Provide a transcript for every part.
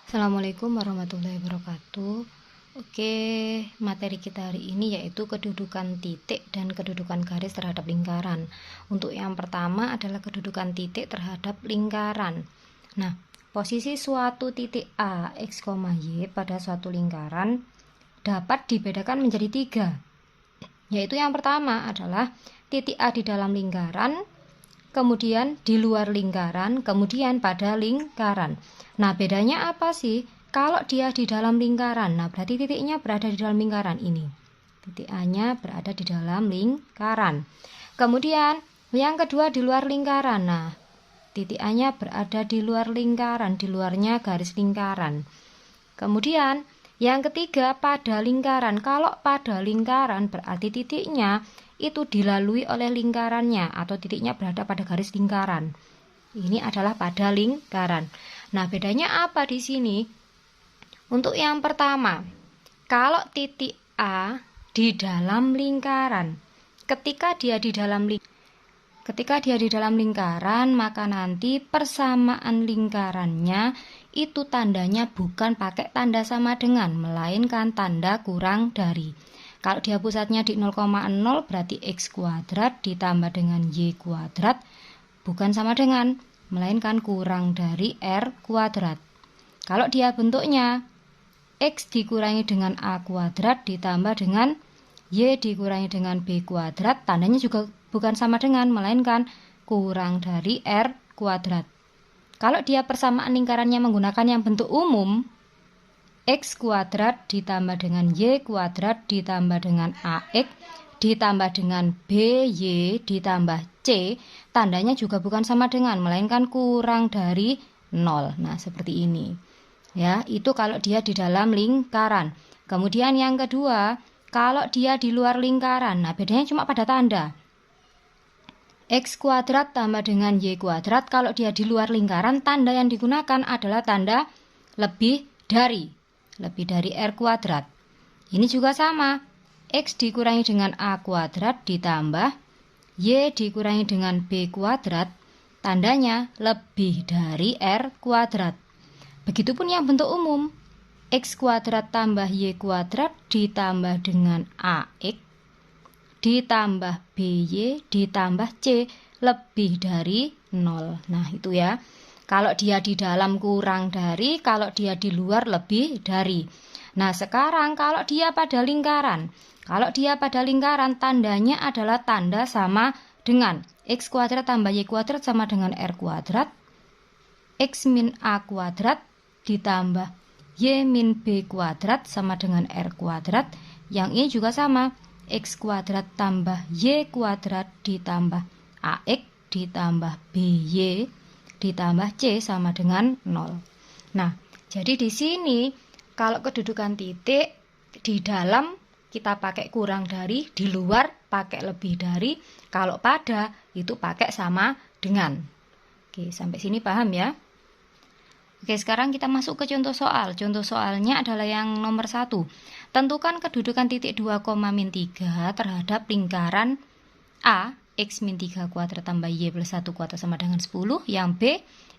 Assalamualaikum warahmatullahi wabarakatuh. Oke, materi kita hari ini yaitu kedudukan titik dan kedudukan garis terhadap lingkaran. Untuk yang pertama adalah kedudukan titik terhadap lingkaran. Nah, posisi suatu titik A, X, Y pada suatu lingkaran dapat dibedakan menjadi tiga. Yaitu yang pertama adalah titik A di dalam lingkaran, kemudian di luar lingkaran, kemudian pada lingkaran. Nah, bedanya apa sih? Kalau dia di dalam lingkaran, nah berarti titiknya berada di dalam lingkaran ini. Titik A-nya berada di dalam lingkaran. Kemudian, yang kedua di luar lingkaran. Nah, titik A-nya berada di luar lingkaran, di luarnya garis lingkaran. Kemudian, yang ketiga pada lingkaran. Kalau pada lingkaran berarti titiknya itu dilalui oleh lingkarannya atau titiknya berada pada garis lingkaran. Ini adalah pada lingkaran. Nah, bedanya apa di sini? Untuk yang pertama, kalau titik A di dalam lingkaran, ketika dia di dalam lingkaran, maka nanti persamaan lingkarannya itu tandanya bukan pakai tanda sama dengan, melainkan tanda kurang dari. Kalau dia pusatnya di 0,0 berarti X kuadrat ditambah dengan Y kuadrat bukan sama dengan, melainkan kurang dari R kuadrat. Kalau dia bentuknya X dikurangi dengan A kuadrat ditambah dengan Y dikurangi dengan B kuadrat, tandanya juga bukan sama dengan, melainkan kurang dari R kuadrat. Kalau dia persamaan lingkarannya menggunakan yang bentuk umum, X kuadrat ditambah dengan Y kuadrat ditambah dengan AX ditambah dengan BY ditambah C, tandanya juga bukan sama dengan, melainkan kurang dari 0. Nah, seperti ini. Ya, itu kalau dia di dalam lingkaran. Kemudian yang kedua, kalau dia di luar lingkaran. Nah, bedanya cuma pada tanda. X kuadrat tambah dengan Y kuadrat, kalau dia di luar lingkaran, tanda yang digunakan adalah tanda lebih dari R kuadrat. Ini juga sama. X dikurangi dengan A kuadrat ditambah Y dikurangi dengan B kuadrat, tandanya lebih dari R kuadrat. Begitupun yang bentuk umum. X kuadrat tambah Y kuadrat ditambah dengan AX ditambah BY ditambah C lebih dari 0. Nah, itu ya. Kalau dia di dalam kurang dari, kalau dia di luar lebih dari. Nah, sekarang kalau dia pada lingkaran. Kalau dia pada lingkaran, tandanya adalah tanda sama dengan X kuadrat tambah Y kuadrat sama dengan R kuadrat. X min A kuadrat ditambah Y min B kuadrat sama dengan R kuadrat. Yang ini juga sama. X kuadrat tambah Y kuadrat ditambah AX ditambah BY ditambah C sama dengan 0. Nah, jadi di sini kalau kedudukan titik di dalam kita pakai kurang dari, di luar pakai lebih dari, kalau pada itu pakai sama dengan. Oke, sampai sini paham ya? Oke, sekarang kita masuk ke contoh soal. Contoh soalnya adalah yang nomor 1. Tentukan kedudukan titik 2, min 3 terhadap lingkaran A, X min 3 kuadrat tambah Y plus 1 kuadrat sama dengan 10. Yang B,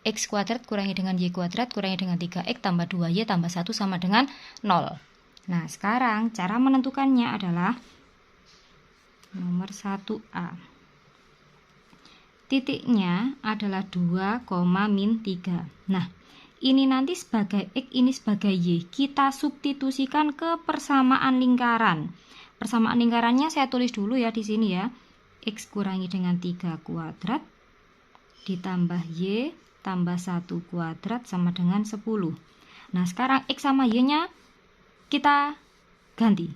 X kuadrat kurangi dengan Y kuadrat kurangi dengan 3X tambah 2Y tambah 1 sama dengan 0. Nah, sekarang cara menentukannya adalah nomor 1A. Titiknya adalah 2, min 3. Nah, ini nanti sebagai X, ini sebagai Y. Kita substitusikan ke persamaan lingkaran. Persamaan lingkarannya saya tulis dulu ya di sini ya. X kurangi dengan 3 kuadrat ditambah Y tambah 1 kuadrat sama dengan 10. Nah, sekarang X sama Y-nya kita ganti.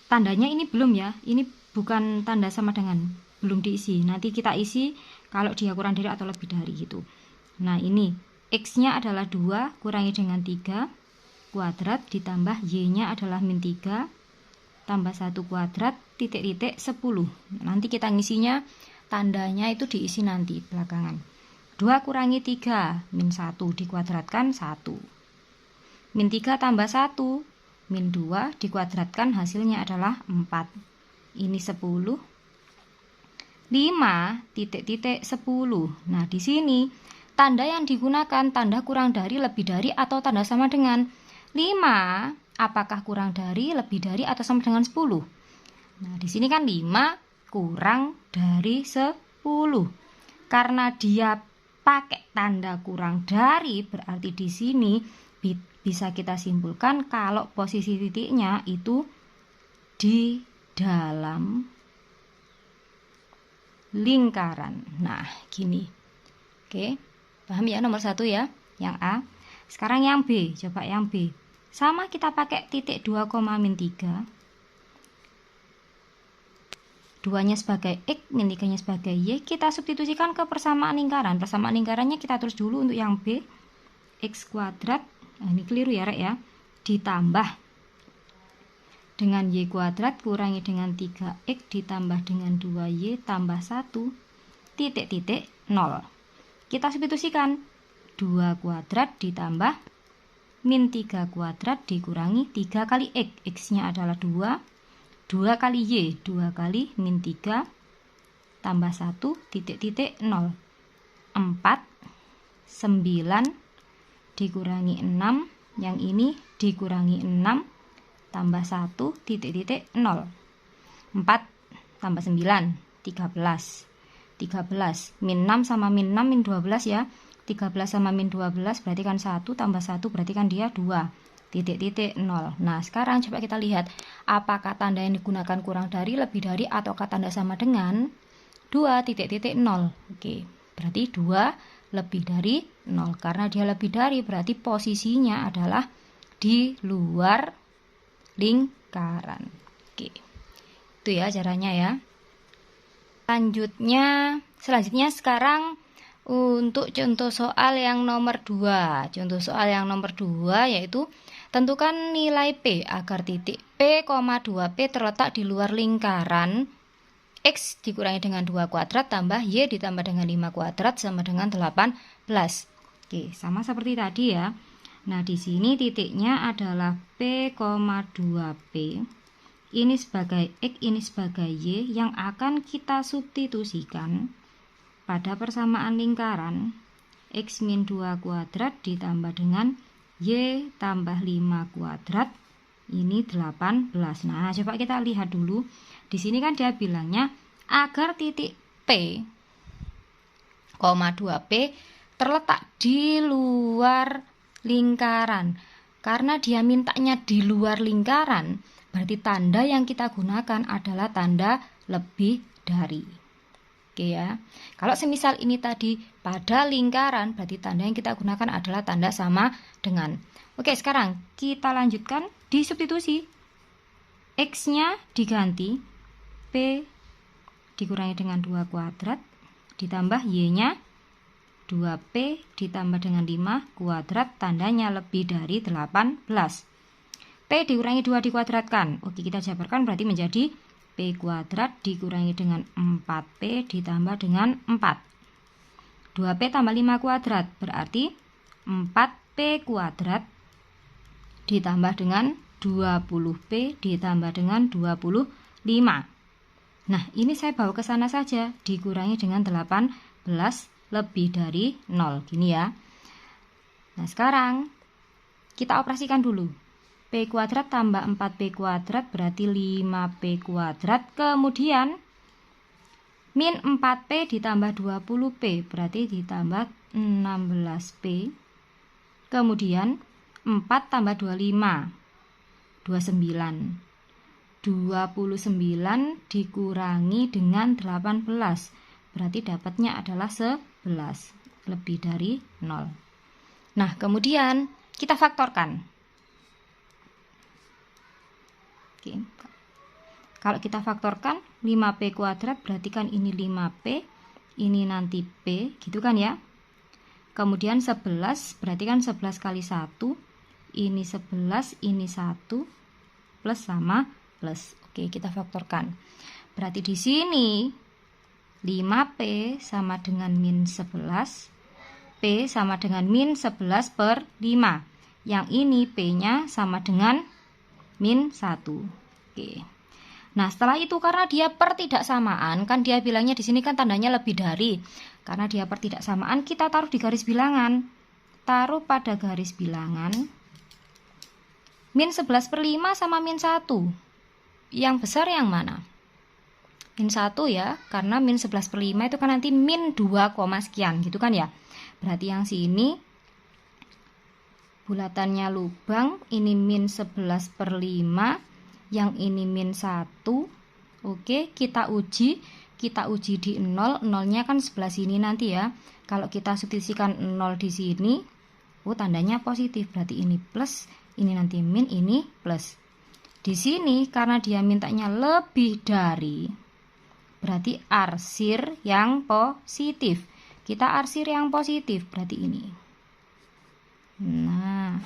Tandanya ini belum ya. Ini bukan tanda sama dengan. Belum diisi. Nanti kita isi kalau dia kurang dari atau lebih dari gitu. Nah, ini X-nya adalah 2 kurangi dengan 3 kuadrat ditambah Y-nya adalah min 3 tambah 1 kuadrat titik-titik 10. Nanti kita ngisinya, tandanya itu diisi nanti belakangan. 2 kurangi 3 min 1 dikuadratkan 1. Min 3 tambah 1 min 2 dikuadratkan hasilnya adalah 4. Ini 10. 5 titik-titik 10. Nah, di sini tanda yang digunakan tanda kurang dari, lebih dari, atau tanda sama dengan. 5, apakah kurang dari, lebih dari, atau sama dengan 10? Nah, di sini kan 5 kurang dari 10. Karena dia pakai tanda kurang dari, berarti di sini bisa kita simpulkan kalau posisi titiknya itu di dalam lingkaran. Nah, gini. Oke, paham ya nomor 1 ya, yang A. Sekarang yang B, coba yang B. Sama kita pakai titik 2, min 3. 2-nya sebagai X, min 3-nya sebagai Y. Kita substitusikan ke persamaan lingkaran. Persamaan lingkarannya kita tulis dulu untuk yang B. X kuadrat, nah ini keliru ya Rek ya, ditambah dengan Y kuadrat kurangi dengan 3X ditambah dengan 2Y tambah 1 titik-titik 0. Kita substitusikan 2 kuadrat ditambah min 3 kuadrat dikurangi 3 kali X. X-nya adalah 2. 2 kali Y, 2 kali min 3 tambah 1 titik-titik 0. 4, 9 dikurangi 6, yang ini dikurangi 6 tambah 1 titik-titik 0. 4 tambah 9 13. 13 min 6 sama min 6 min 12 ya. 13 sama min 12 berarti kan 1 tambah 1 berarti kan dia 2 titik-titik 0. Nah, sekarang coba kita lihat apakah tanda yang digunakan kurang dari, lebih dari, ataukah tanda sama dengan 2 titik-titik 0. Oke, berarti 2 lebih dari 0. Karena dia lebih dari berarti posisinya adalah di luar lingkaran. Oke. Itu ya caranya ya. Selanjutnya sekarang untuk contoh soal yang nomor 2. Contoh soal yang nomor 2 yaitu tentukan nilai P agar titik P, 2P terletak di luar lingkaran X dikurangi dengan 2 kuadrat tambah Y ditambah dengan 5 kuadrat sama dengan 18. Oke, sama seperti tadi ya. Nah, di sini titiknya adalah P, 2P. Ini sebagai X, ini sebagai Y yang akan kita substitusikan pada persamaan lingkaran X min 2 kuadrat ditambah dengan Y tambah 5 kuadrat. Ini 18. Nah, coba kita lihat dulu. Di sini kan dia bilangnya agar titik P, 2P terletak di luar lingkaran. Karena dia mintanya di luar lingkaran, berarti tanda yang kita gunakan adalah tanda lebih dari. Oke ya. Kalau semisal ini tadi pada lingkaran, berarti tanda yang kita gunakan adalah tanda sama dengan. Oke, sekarang kita lanjutkan di substitusi. X-nya diganti P dikurangi dengan 2 kuadrat ditambah Y-nya 2P ditambah dengan 5 kuadrat, tandanya lebih dari 18. P dikurangi 2 dikuadratkan. Oke, kita jabarkan berarti menjadi P kuadrat dikurangi dengan 4P ditambah dengan 4. 2P tambah 5 kuadrat berarti 4P kuadrat ditambah dengan 20P ditambah dengan 25. Nah, ini saya bawa ke sana saja, dikurangi dengan 18 lebih dari 0, gini ya. Nah, sekarang kita operasikan dulu. P kuadrat tambah 4P kuadrat berarti 5P kuadrat. Kemudian min 4P ditambah 20P berarti ditambah 16P. Kemudian 4 tambah 25 29. 29 dikurangi dengan 18 berarti dapatnya adalah 11 lebih dari 0. Nah, kemudian kita faktorkan. Oke. Kalau kita faktorkan 5P kuadrat berarti kan ini 5P, ini nanti P, gitu kan ya. Kemudian 11 berarti kan 11 kali 1, ini 11, ini 1, plus sama plus. Oke, kita faktorkan. Berarti di sini 5P sama dengan min 11, P sama dengan min 11 per 5. Yang ini P-nya sama dengan min 1. Oke. Nah, setelah itu karena dia pertidaksamaan, kan dia bilangnya di sini kan tandanya lebih dari. Karena dia pertidaksamaan, kita taruh di garis bilangan. Taruh pada garis bilangan. Min 11/5 sama min 1. Yang besar yang mana? Min 1 ya, karena min 11/5 itu kan nanti min 2, sekian gitu kan ya. Berarti yang sini bulatannya lubang, ini min 11/5, yang ini min 1. Oke, kita uji di 0, nolnya kan sebelah sini nanti ya. Kalau kita substitusikan 0 di sini, tandanya positif, berarti ini plus, ini nanti min, ini plus. Di sini karena dia mintanya lebih dari, berarti arsir yang positif. Kita arsir yang positif, berarti ini. Nah,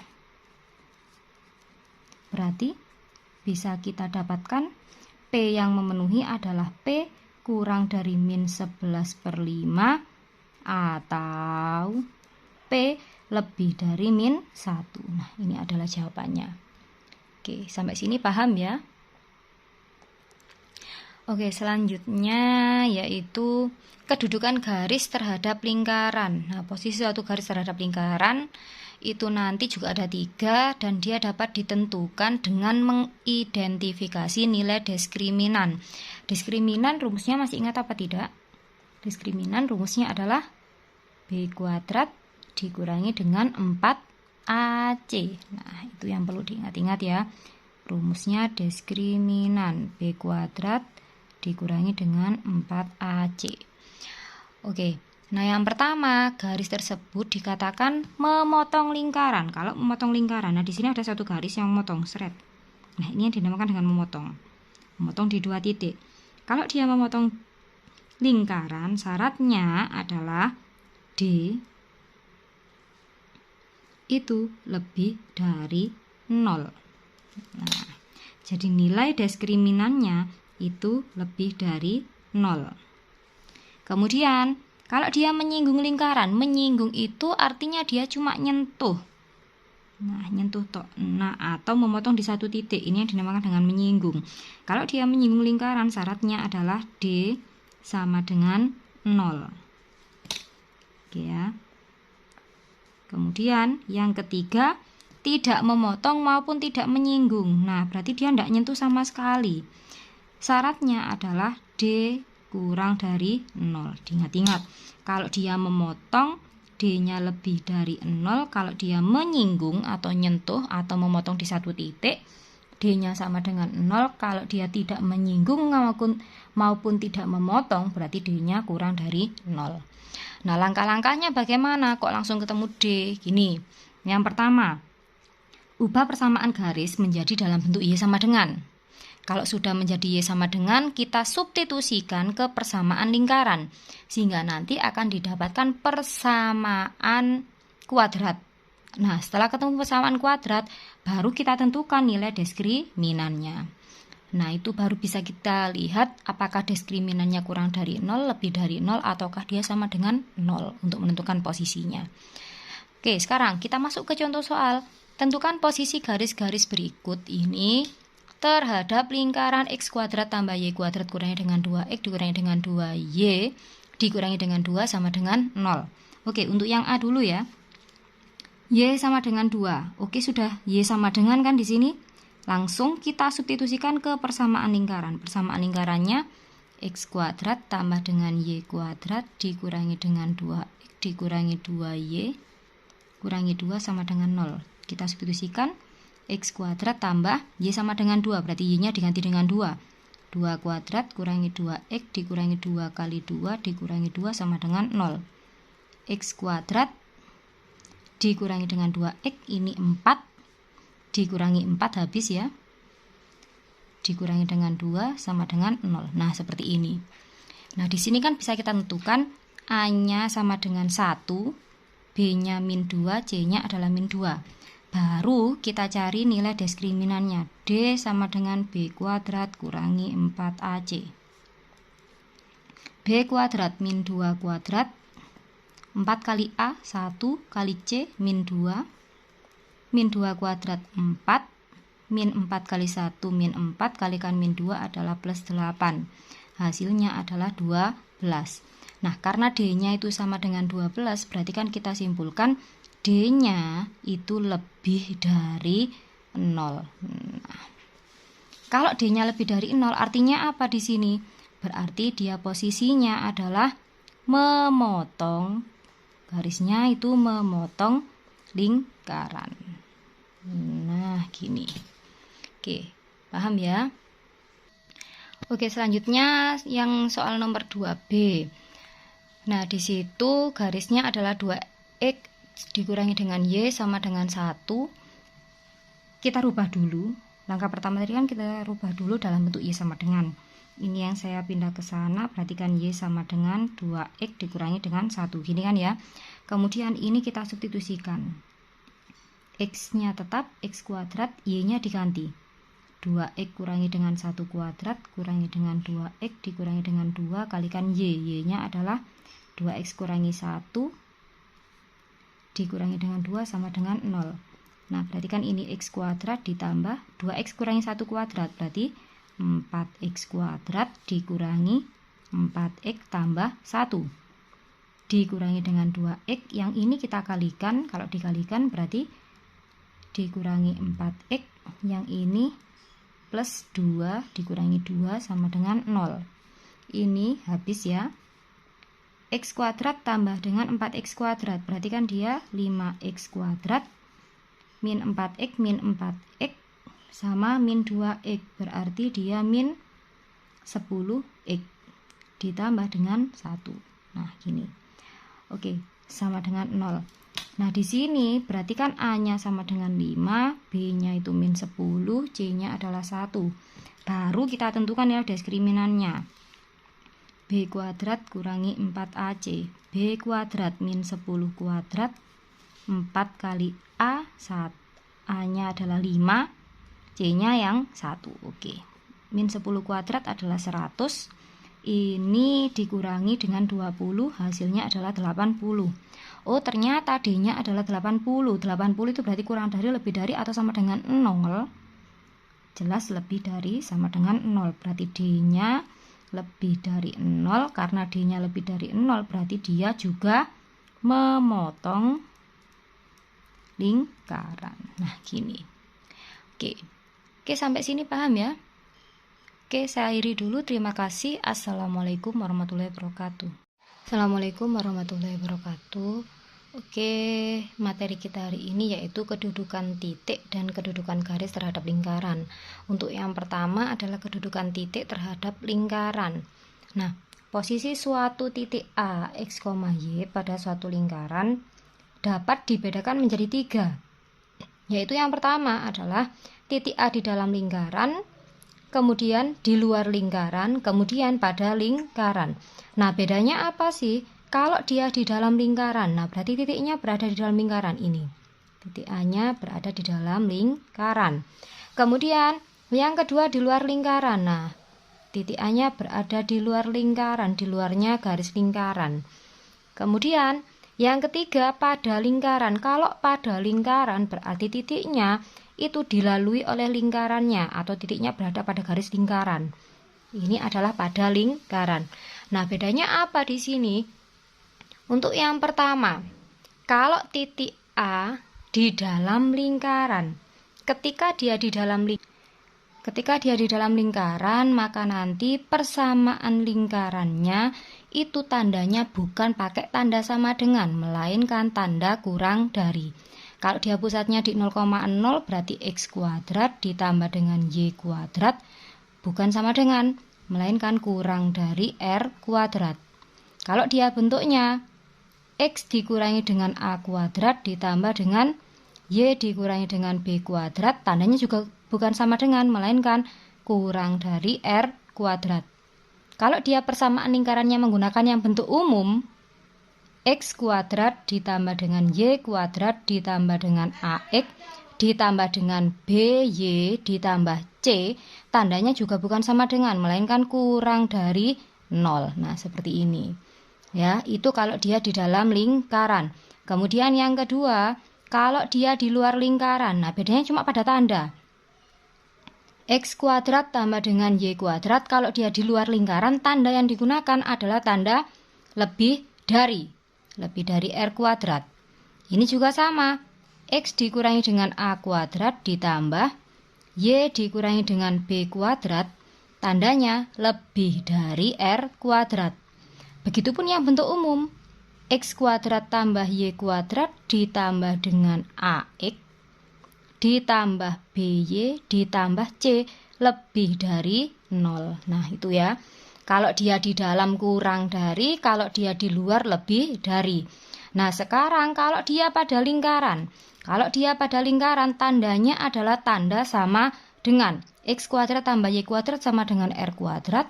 berarti bisa kita dapatkan P yang memenuhi adalah P kurang dari min 11/5 atau P lebih dari min 1. Nah, ini adalah jawabannya. Oke, sampai sini paham ya? Oke, selanjutnya yaitu kedudukan garis terhadap lingkaran. Nah, posisi suatu garis terhadap lingkaran itu nanti juga ada 3 dan dia dapat ditentukan dengan mengidentifikasi nilai diskriminan. Diskriminan rumusnya masih ingat apa tidak? Diskriminan rumusnya adalah B kuadrat dikurangi dengan 4AC. Nah, itu yang perlu diingat-ingat ya. Rumusnya diskriminan B kuadrat dikurangi dengan 4AC. Oke, nah yang pertama, garis tersebut dikatakan memotong lingkaran. Kalau memotong lingkaran, nah di sini ada satu garis yang memotong, seret. Nah, ini yang dinamakan dengan memotong. Memotong di 2 titik. Kalau dia memotong lingkaran, syaratnya adalah D itu lebih dari 0. Nah, jadi nilai diskriminannya itu lebih dari 0. Kemudian, kalau dia menyinggung lingkaran, menyinggung itu artinya dia cuma nyentuh. Nah, nyentuh tok. Nah, atau memotong di 1 titik. Ini yang dinamakan dengan menyinggung. Kalau dia menyinggung lingkaran, syaratnya adalah D sama dengan 0. Oke ya. Kemudian yang ketiga, tidak memotong maupun tidak menyinggung. Nah, berarti dia tidak nyentuh sama sekali. Syaratnya adalah D kurang dari 0. Diingat-ingat, kalau dia memotong, D-nya lebih dari 0. Kalau dia menyinggung atau nyentuh atau memotong di 1 titik, D-nya sama dengan 0. Kalau dia tidak menyinggung maupun tidak memotong, berarti D-nya kurang dari 0. Nah, langkah-langkahnya bagaimana? Kok langsung ketemu D? Gini, yang pertama, ubah persamaan garis menjadi dalam bentuk Y sama dengan. Kalau sudah menjadi Y sama dengan, kita substitusikan ke persamaan lingkaran, sehingga nanti akan didapatkan persamaan kuadrat. Nah, setelah ketemu persamaan kuadrat, baru kita tentukan nilai diskriminannya. Nah, itu baru bisa kita lihat apakah diskriminannya kurang dari 0, lebih dari 0, ataukah dia sama dengan 0 untuk menentukan posisinya. Oke, sekarang kita masuk ke contoh soal. Tentukan posisi garis-garis berikut ini terhadap lingkaran x kuadrat tambah y kuadrat kurangi dengan 2x dikurangi dengan 2y dikurangi dengan 2 sama dengan 0. Oke, untuk yang A dulu ya. Y sama dengan 2. Oke, sudah y sama dengan kan di sini. Langsung kita substitusikan ke persamaan lingkaran. Persamaan lingkarannya x kuadrat tambah dengan y kuadrat dikurangi dengan 2x dikurangi 2y kurangi 2 sama dengan 0. Kita substitusikan x kuadrat tambah y sama dengan 2, berarti y-nya diganti dengan 2. 2 kuadrat kurangi 2x dikurangi 2 kali 2 dikurangi 2 sama dengan 0. X kuadrat dikurangi dengan 2x, ini 4. Dikurangi 4 habis ya. Dikurangi dengan 2 sama dengan 0. Nah, seperti ini. Nah, di sini kan bisa kita tentukan A-nya sama dengan 1, B-nya min 2, C-nya adalah min 2. Baru kita cari nilai diskriminannya. D sama dengan B kuadrat kurangi 4AC. B kuadrat min 2 kuadrat. 4 kali A, 1 kali C, min 2. Min 2 kuadrat 4. min 4 kali 1 min 4 kalikan min 2 adalah plus 8. Hasilnya adalah 12. Nah, karena D-nya itu sama dengan 12, berarti kan kita simpulkan D-nya itu lebih dari 0. Nah, kalau D-nya lebih dari 0 artinya apa di sini? Berarti dia posisinya adalah memotong, garisnya itu memotong lingkaran. Nah, gini. Oke, paham ya? Oke, selanjutnya yang soal nomor 2B. Nah, di situ garisnya adalah 2X dikurangi dengan Y sama dengan 1. Kita rubah dulu. Langkah pertama tadi kan kita rubah dulu dalam bentuk Y sama dengan. Ini yang saya pindah ke sana, perhatikan Y sama dengan 2X dikurangi dengan 1. Gini kan ya. Kemudian ini kita substitusikan. X-nya tetap X kuadrat, Y-nya diganti. 2X kurangi dengan 1 kuadrat kurangi dengan 2X dikurangi dengan 2 kalikan Y. Y-nya adalah 2X kurangi 1 dikurangi dengan 2 sama dengan 0. Nah, berarti kan ini X kuadrat ditambah 2X kurangi 1 kuadrat. Berarti 4X kuadrat dikurangi 4X tambah 1. Dikurangi dengan 2X. Yang ini kita kalikan. Kalau dikalikan berarti dikurangi 4X. Yang ini plus 2 dikurangi 2 sama dengan 0. Ini habis ya. X kuadrat tambah dengan 4X kuadrat. Berarti kan dia 5X kuadrat min 4X min 4X sama min 2X. Berarti dia min 10X ditambah dengan 1. Nah, gini. Oke, sama dengan 0. Nah, di sini berarti kan A-nya sama dengan 5, B-nya itu min 10, C-nya adalah 1. Baru kita tentukan ya diskriminannya. B kuadrat kurangi 4AC. B kuadrat min 10 kuadrat 4 kali A, 1. A-nya adalah 5, C-nya yang 1. Oke. Min 10 kuadrat adalah 100. Ini dikurangi dengan 20, hasilnya adalah 80. Oh, ternyata D-nya adalah 80. 80 itu berarti kurang dari, lebih dari, atau sama dengan 0. Jelas lebih dari, sama dengan 0. Berarti D-nya lebih dari 0. Karena D-nya lebih dari 0, berarti dia juga memotong lingkaran. Nah, gini. Oke, sampai sini paham ya? Oke, saya akhiri dulu. Terima kasih. Assalamualaikum warahmatullahi wabarakatuh. Assalamualaikum warahmatullahi wabarakatuh. Oke, materi kita hari ini yaitu kedudukan titik dan kedudukan garis terhadap lingkaran. Untuk yang pertama adalah kedudukan titik terhadap lingkaran. Nah, posisi suatu titik A, X, Y pada suatu lingkaran dapat dibedakan menjadi 3. Yaitu yang pertama adalah titik A di dalam lingkaran, kemudian di luar lingkaran, kemudian pada lingkaran. Nah, bedanya apa sih? Kalau dia di dalam lingkaran, nah berarti titiknya berada di dalam lingkaran ini. Titik A-nya berada di dalam lingkaran. Kemudian, yang kedua di luar lingkaran. Nah, titik A-nya berada di luar lingkaran, di luarnya garis lingkaran. Kemudian, yang ketiga pada lingkaran. Kalau pada lingkaran berarti titiknya itu dilalui oleh lingkarannya atau titiknya berada pada garis lingkaran. Ini adalah pada lingkaran. Nah, bedanya apa di sini? Untuk yang pertama, kalau titik A di dalam lingkaran, ketika dia di dalam lingkaran, maka nanti persamaan lingkarannya itu tandanya bukan pakai tanda sama dengan, melainkan tanda kurang dari. Kalau dia pusatnya di 0,0 berarti X kuadrat ditambah dengan Y kuadrat bukan sama dengan, melainkan kurang dari R kuadrat. Kalau dia bentuknya X dikurangi dengan A kuadrat ditambah dengan Y dikurangi dengan B kuadrat, tandanya juga bukan sama dengan, melainkan kurang dari R kuadrat. Kalau dia persamaan lingkarannya menggunakan yang bentuk umum, X kuadrat ditambah dengan Y kuadrat ditambah dengan AX ditambah dengan BY ditambah C, tandanya juga bukan sama dengan, melainkan kurang dari 0. Nah, seperti ini. Ya, itu kalau dia di dalam lingkaran. Kemudian yang kedua, kalau dia di luar lingkaran. Nah, bedanya cuma pada tanda. X kuadrat tambah dengan Y kuadrat, kalau dia di luar lingkaran, tanda yang digunakan adalah tanda lebih dari R kuadrat. Ini juga sama, X dikurangi dengan A kuadrat ditambah Y dikurangi dengan B kuadrat, tandanya lebih dari R kuadrat. Begitupun yang bentuk umum, X kuadrat tambah Y kuadrat ditambah dengan AX ditambah BY ditambah C lebih dari 0. Nah itu ya, kalau dia di dalam kurang dari, kalau dia di luar lebih dari. Nah sekarang kalau dia pada lingkaran, tandanya adalah tanda sama dengan X kuadrat tambah Y kuadrat sama dengan R kuadrat,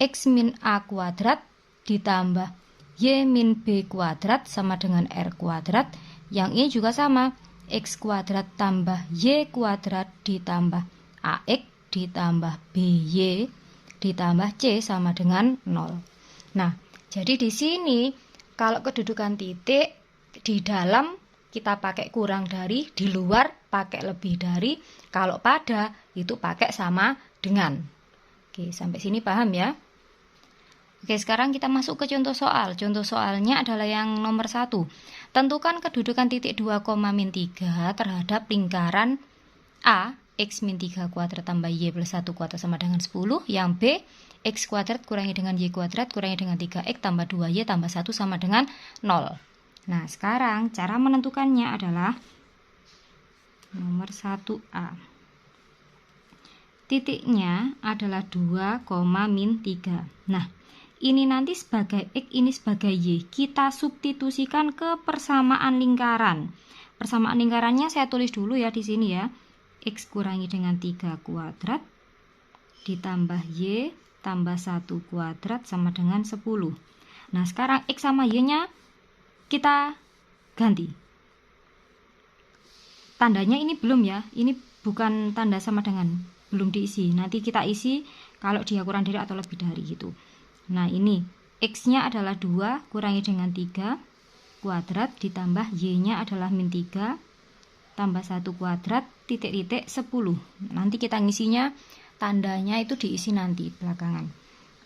X min A kuadrat ditambah Y min B kuadrat sama dengan R kuadrat. Yang ini juga sama, X kuadrat tambah Y kuadrat ditambah AX ditambah BY ditambah C sama dengan 0. Nah, jadi di sini kalau kedudukan titik di dalam kita pakai kurang dari, di luar pakai lebih dari, kalau pada itu pakai sama dengan. Oke, sampai sini paham ya? Oke, sekarang kita masuk ke contoh soal. Contoh soalnya adalah yang nomor 1. Tentukan kedudukan titik 2, min 3 terhadap lingkaran A, X min 3 kuadrat tambah Y plus 1 kuadrat sama dengan 10. Yang B, X kuadrat kurangi dengan Y kuadrat kurangi dengan 3X tambah 2Y tambah 1 sama dengan 0. Nah, sekarang cara menentukannya adalah nomor 1A. Titiknya adalah 2, min 3. Nah, ini nanti sebagai X, ini sebagai Y. Kita substitusikan ke persamaan lingkaran. Persamaan lingkarannya saya tulis dulu ya di sini ya. X kurangi dengan 3 kuadrat ditambah Y tambah 1 kuadrat sama dengan 10. Nah, sekarang X sama Y-nya kita ganti. Tandanya ini belum ya. Ini bukan tanda sama dengan, belum diisi. Nanti kita isi kalau dia kurang dari atau lebih dari gitu. Nah ini X-nya adalah 2 kurangi dengan 3 kuadrat ditambah Y-nya adalah min 3 tambah 1 kuadrat titik-titik 10. Nanti kita ngisinya, tandanya itu diisi nanti belakangan.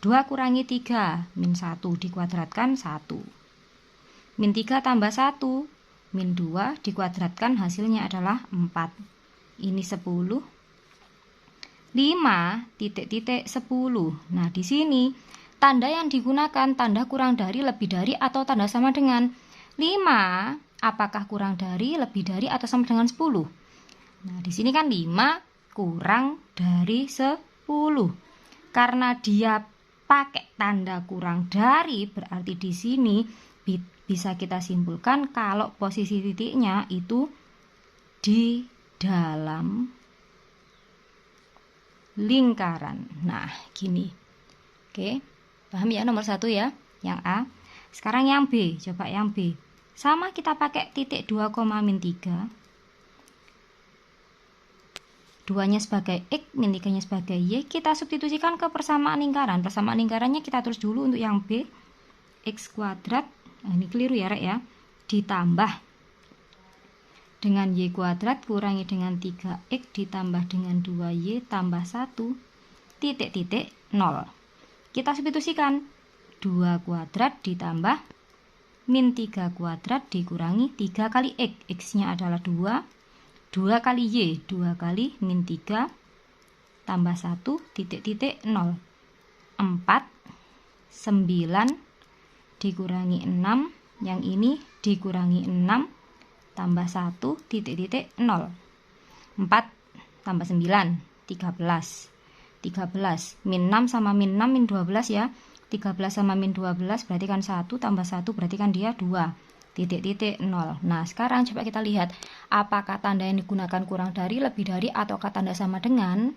2 kurangi 3 min 1 dikuadratkan 1. Min 3 tambah 1 min 2 dikuadratkan hasilnya adalah 4. Ini 10. 5 titik-titik 10. Nah di sini tanda yang digunakan tanda kurang dari, lebih dari, atau tanda sama dengan. 5, apakah kurang dari, lebih dari, atau sama dengan 10? Nah, di sini kan 5 kurang dari 10. Karena dia pakai tanda kurang dari, berarti di sini bisa kita simpulkan kalau posisi titiknya itu di dalam lingkaran. Nah, gini. Oke. Paham ya nomor 1 ya, yang A. Sekarang yang B, coba yang B. Sama kita pakai titik 2, min 3. 2-nya sebagai X, min 3-nya sebagai Y. Kita substitusikan ke persamaan lingkaran. Persamaan lingkarannya kita tulis dulu untuk yang B. X kuadrat, nah ini keliru ya Rek ya. Ditambah dengan Y kuadrat kurangi dengan 3X ditambah dengan 2Y tambah 1 titik-titik 0. Kita substitusikan 2 kuadrat ditambah min 3 kuadrat dikurangi 3 kali X. X-nya adalah 2. 2 kali Y, 2 kali min 3 tambah 1 titik-titik 0. 4, 9 dikurangi 6. Yang ini dikurangi 6 tambah 1 titik-titik 0. 4 tambah 9, 13. 13 min 6 sama min 6 min 12 ya. 13 sama min 12 berarti kan 1 tambah 1 berarti kan dia 2 titik-titik 0. Nah sekarang coba kita lihat apakah tanda yang digunakan kurang dari, lebih dari, ataukah tanda sama dengan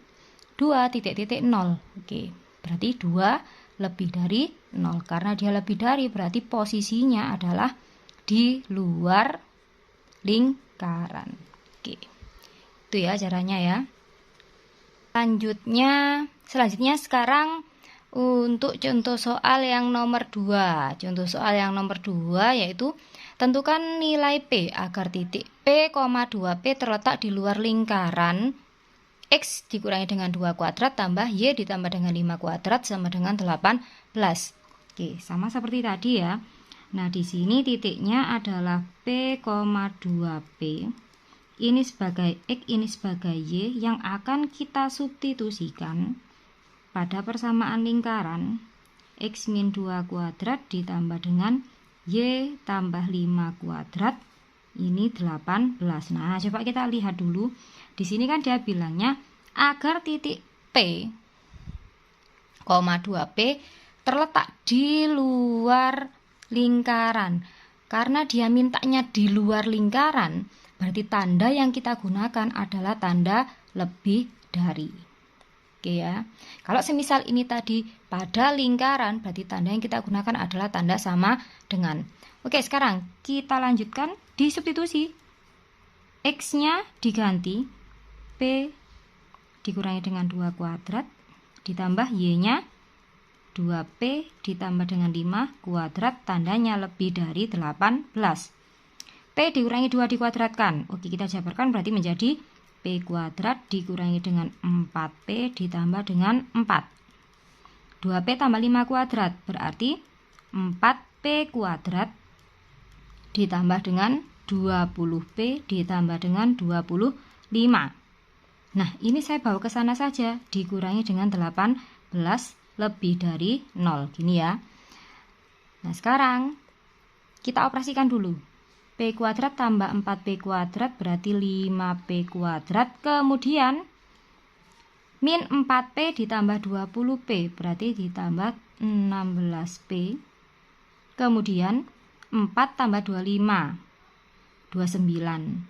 2 titik-titik 0. Oke, berarti 2 lebih dari 0. Karena dia lebih dari berarti posisinya adalah di luar lingkaran. Oke, itu ya caranya ya. Selanjutnya sekarang untuk contoh soal yang nomor 2. Contoh soal yang nomor 2 yaitu tentukan nilai P agar titik P, 2P terletak di luar lingkaran X dikurangi dengan 2 kuadrat tambah Y ditambah dengan 5 kuadrat sama dengan 18. Oke, sama seperti tadi ya. Nah, di sini titiknya adalah P, 2P. Ini sebagai X, ini sebagai Y yang akan kita substitusikan pada persamaan lingkaran. X min 2 kuadrat ditambah dengan Y tambah 5 kuadrat. Ini 18. Nah, coba kita lihat dulu. Di sini kan dia bilangnya agar titik P, 2P terletak di luar lingkaran. Karena dia mintanya di luar lingkaran, berarti tanda yang kita gunakan adalah tanda lebih dari. Oke ya. Kalau semisal ini tadi pada lingkaran, berarti tanda yang kita gunakan adalah tanda sama dengan. Oke, sekarang kita lanjutkan di substitusi. X-nya diganti P dikurangi dengan 2 kuadrat ditambah Y-nya 2P ditambah dengan 5 kuadrat, tandanya lebih dari 18. P dikurangi 2 dikuadratkan. Oke, kita jabarkan berarti menjadi P kuadrat dikurangi dengan 4P ditambah dengan 4. 2P tambah 5 kuadrat berarti 4P kuadrat ditambah dengan 20P ditambah dengan 25. Nah, ini saya bawa ke sana saja, dikurangi dengan 18 lebih dari 0, gini ya. Nah, sekarang kita operasikan dulu. P kuadrat tambah 4P kuadrat berarti 5P kuadrat. Kemudian min 4P ditambah 20P berarti ditambah 16P. Kemudian 4 tambah 25, 29.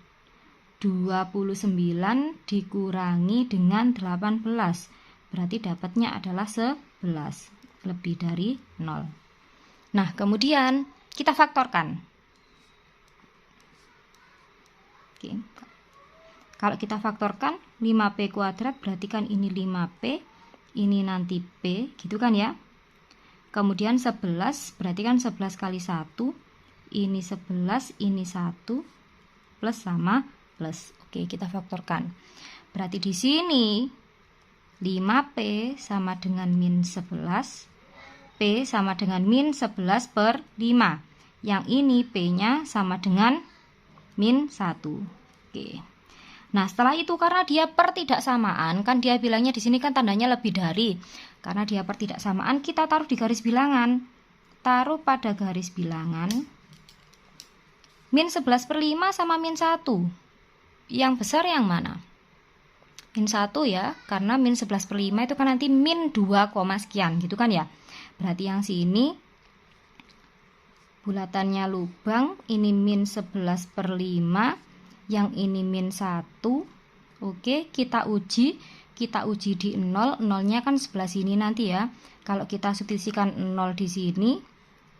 29 dikurangi dengan 18 berarti dapatnya adalah 11 lebih dari 0. Nah, kemudian kita faktorkan. Oke. Kalau kita faktorkan 5P kuadrat berarti kan ini 5P, ini nanti P, gitu kan ya. Kemudian 11 berarti kan 11 kali 1, ini 11, ini 1, plus sama plus. Oke, kita faktorkan. Berarti di sini 5P sama dengan min 11. P sama dengan min 11 per 5. Yang ini P-nya sama dengan min 1. Oke. Nah, setelah itu karena dia pertidaksamaan, kan dia bilangnya di sini kan tandanya lebih dari. Karena dia pertidaksamaan, kita taruh di garis bilangan. Taruh pada garis bilangan. Min 11 per 5 sama min 1. Yang besar yang mana? Min 1 ya, karena min 11 per 5 itu kan nanti min 2, sekian gitu kan ya. Berarti yang sini bulatannya lubang, ini min 11 per 5, yang ini min 1. Oke, kita uji di 0, 0-nya kan sebelah sini nanti ya. Kalau kita substitusikan 0 di sini,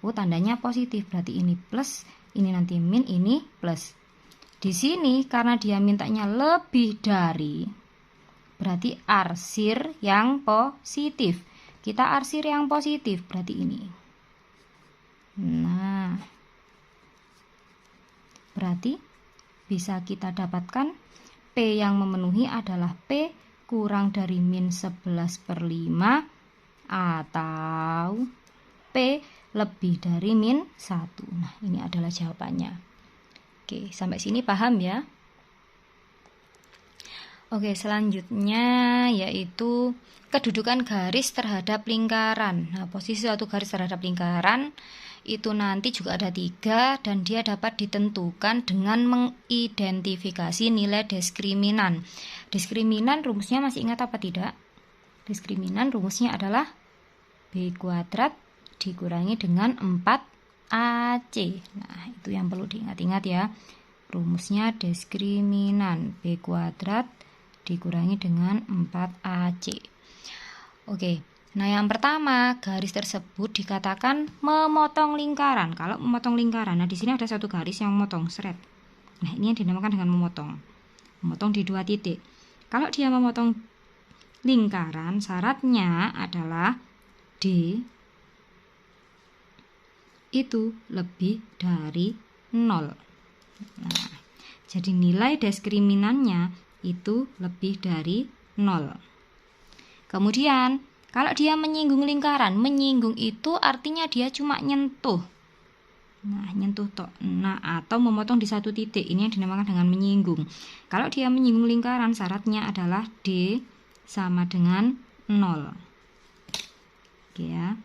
tandanya positif, berarti ini plus, ini nanti min, ini plus. Di sini karena dia mintanya lebih dari, berarti arsir yang positif. Kita arsir yang positif, berarti ini. Nah, berarti bisa kita dapatkan P yang memenuhi adalah P kurang dari min 11 per 5 atau P lebih dari min 1. Nah, ini adalah jawabannya. Oke, sampai sini paham ya? Oke, selanjutnya yaitu kedudukan garis terhadap lingkaran. Nah, posisi suatu garis terhadap lingkaran itu nanti juga ada 3 dan dia dapat ditentukan dengan mengidentifikasi nilai diskriminan. Diskriminan rumusnya masih ingat apa tidak? Diskriminan rumusnya adalah B kuadrat dikurangi dengan 4AC. Nah, itu yang perlu diingat-ingat ya. Rumusnya diskriminan B kuadrat dikurangi dengan 4AC. Oke. Nah, yang pertama, garis tersebut dikatakan memotong lingkaran. Kalau memotong lingkaran, nah di sini ada satu garis yang memotong, seret. Nah, ini yang dinamakan dengan memotong. Memotong di 2 titik. Kalau dia memotong lingkaran, syaratnya adalah D itu lebih dari 0. Nah, jadi nilai diskriminannya itu lebih dari 0. Kemudian, kalau dia menyinggung lingkaran, menyinggung itu artinya dia cuma nyentuh. Nah, nyentuh tok. Nah, atau memotong di satu titik. Ini yang dinamakan dengan menyinggung. Kalau dia menyinggung lingkaran, syaratnya adalah D sama dengan 0. Oke ya.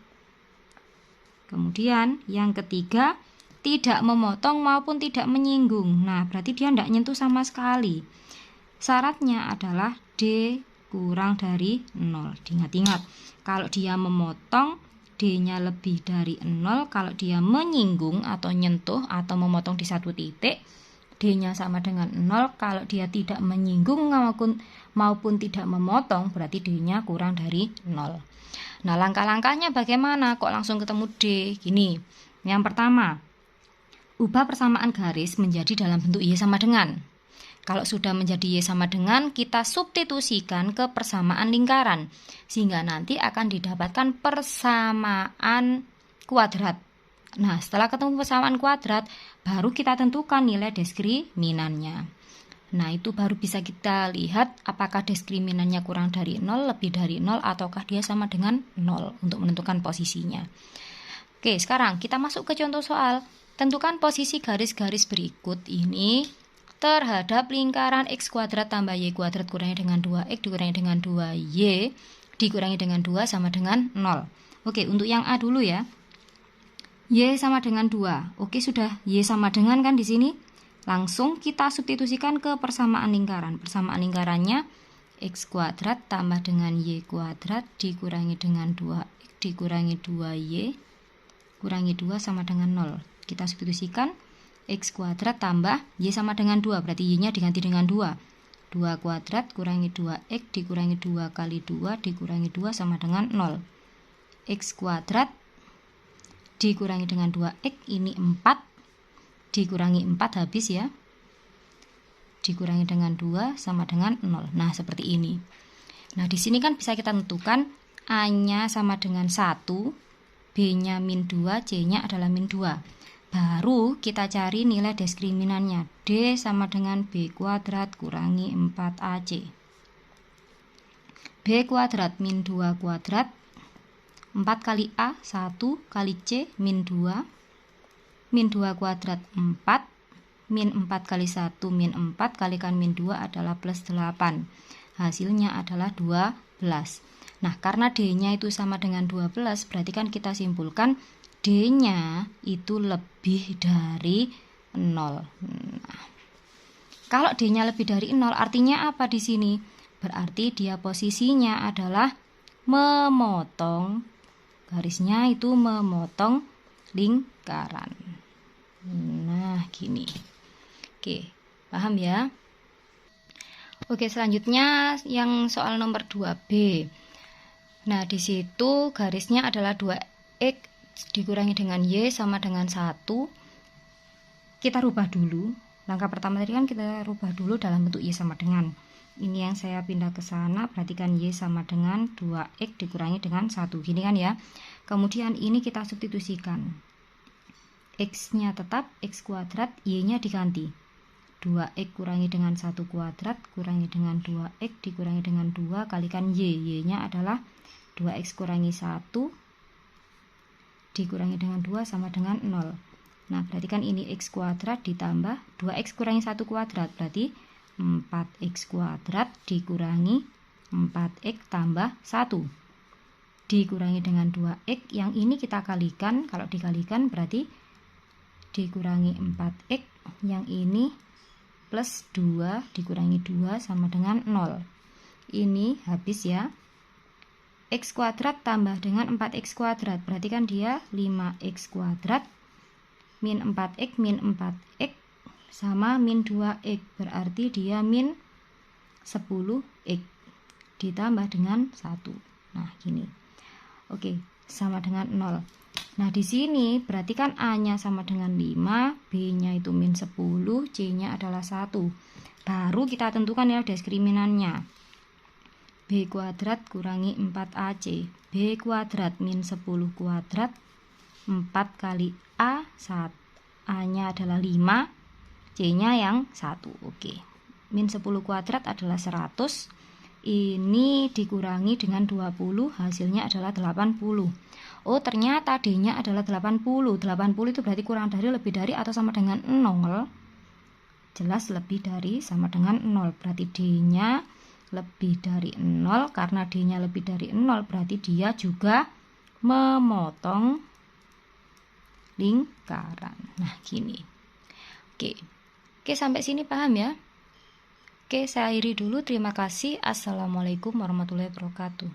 Kemudian, yang ketiga, tidak memotong maupun tidak menyinggung. Nah, berarti dia tidak nyentuh sama sekali. Syaratnya adalah D kurang dari 0. Diingat-ingat, kalau dia memotong, D-nya lebih dari 0. Kalau dia menyinggung atau nyentuh atau memotong di satu titik, D-nya sama dengan 0. Kalau dia tidak menyinggung maupun tidak memotong, berarti D-nya kurang dari 0. Nah, langkah-langkahnya bagaimana? Kok langsung ketemu D? Gini, yang pertama, ubah persamaan garis menjadi dalam bentuk Y sama dengan. Kalau sudah menjadi Y sama dengan, kita substitusikan ke persamaan lingkaran, sehingga nanti akan didapatkan persamaan kuadrat. Nah, setelah ketemu persamaan kuadrat, baru kita tentukan nilai diskriminannya. Nah, itu baru bisa kita lihat apakah diskriminannya kurang dari 0, lebih dari 0, ataukah dia sama dengan 0 untuk menentukan posisinya. Oke, sekarang kita masuk ke contoh soal. Tentukan posisi garis-garis berikut ini terhadap lingkaran x kuadrat tambah y kuadrat kurangi dengan 2x dikurangi dengan 2y dikurangi dengan 2 sama dengan 0. Oke, untuk yang A dulu ya. Y sama dengan 2. Oke, sudah y sama dengan kan di sini. Langsung kita substitusikan ke persamaan lingkaran. Persamaan lingkarannya x kuadrat tambah dengan y kuadrat dikurangi dengan 2x dikurangi 2y kurangi 2 sama dengan 0. Kita substitusikan x kuadrat tambah y sama dengan 2, berarti y-nya diganti dengan 2. 2 kuadrat kurangi 2x dikurangi 2 kali 2 dikurangi 2 sama dengan 0. X kuadrat dikurangi dengan 2x, ini 4. Dikurangi 4 habis ya. Dikurangi dengan 2 sama dengan 0. Nah, seperti ini. Nah, di sini kan bisa kita tentukan A-nya sama dengan 1, B-nya min 2, C-nya adalah min 2. Baru kita cari nilai diskriminannya. D sama dengan B kuadrat kurangi 4AC. B kuadrat min 2 kuadrat. 4 kali A, 1 kali C, min 2. Min 2 kuadrat 4. Min 4 kali 1, min 4. Kalikan min 2 adalah plus 8. Hasilnya adalah 12. Nah, karena D-nya itu sama dengan 12, berarti kan kita simpulkan D-nya itu lebih dari 0. Nah, kalau D-nya lebih dari 0 artinya apa di sini? Berarti dia posisinya adalah memotong, garisnya itu memotong lingkaran. Nah, gini. Oke, paham ya? Oke, selanjutnya yang soal nomor 2B. Nah, di situ garisnya adalah 2x dikurangi dengan y sama dengan 1. Kita rubah dulu. Langkah pertama tadi kan kita rubah dulu dalam bentuk y sama dengan. Ini yang saya pindah ke sana, perhatikan y sama dengan 2x dikurangi dengan 1. Gini kan ya. Kemudian ini kita substitusikan. X-nya tetap x kuadrat, y-nya diganti. 2x kurangi dengan 1 kuadrat kurangi dengan 2x dikurangi dengan 2 kalikan y-nya adalah 2x kurangi 1 dikurangi dengan 2 sama dengan 0. Nah, berarti kan ini x kuadrat ditambah 2x kurangi 1 kuadrat, berarti 4x kuadrat dikurangi 4x tambah 1 dikurangi dengan 2x. Yang ini kita kalikan, kalau dikalikan berarti dikurangi 4x, yang ini plus 2 dikurangi 2 sama dengan 0. Ini habis ya. X kuadrat tambah dengan 4x kuadrat, berarti kan dia 5x kuadrat min 4x min 4x sama min 2x, berarti dia min 10x ditambah dengan 1. Nah, gini. Oke, sama dengan 0. Nah, di sini berarti kan A-nya sama dengan 5, B-nya itu min 10, C-nya adalah 1. Baru kita tentukan ya diskriminannya. B kuadrat kurangi 4AC. B kuadrat min 10 kuadrat. 4 kali A, A-nya adalah 5, C-nya yang 1. Oke. Min 10 kuadrat adalah 100. Ini dikurangi dengan 20, hasilnya adalah 80. Oh, ternyata D-nya adalah 80. 80 itu berarti kurang dari, lebih dari, atau sama dengan 0. Jelas lebih dari, sama dengan 0. Berarti D-nya lebih dari 0. Karena D-nya lebih dari 0, berarti dia juga memotong lingkaran. Nah, gini. Oke, sampai sini paham ya? Oke, saya akhiri dulu. Terima kasih. Assalamualaikum warahmatullahi wabarakatuh.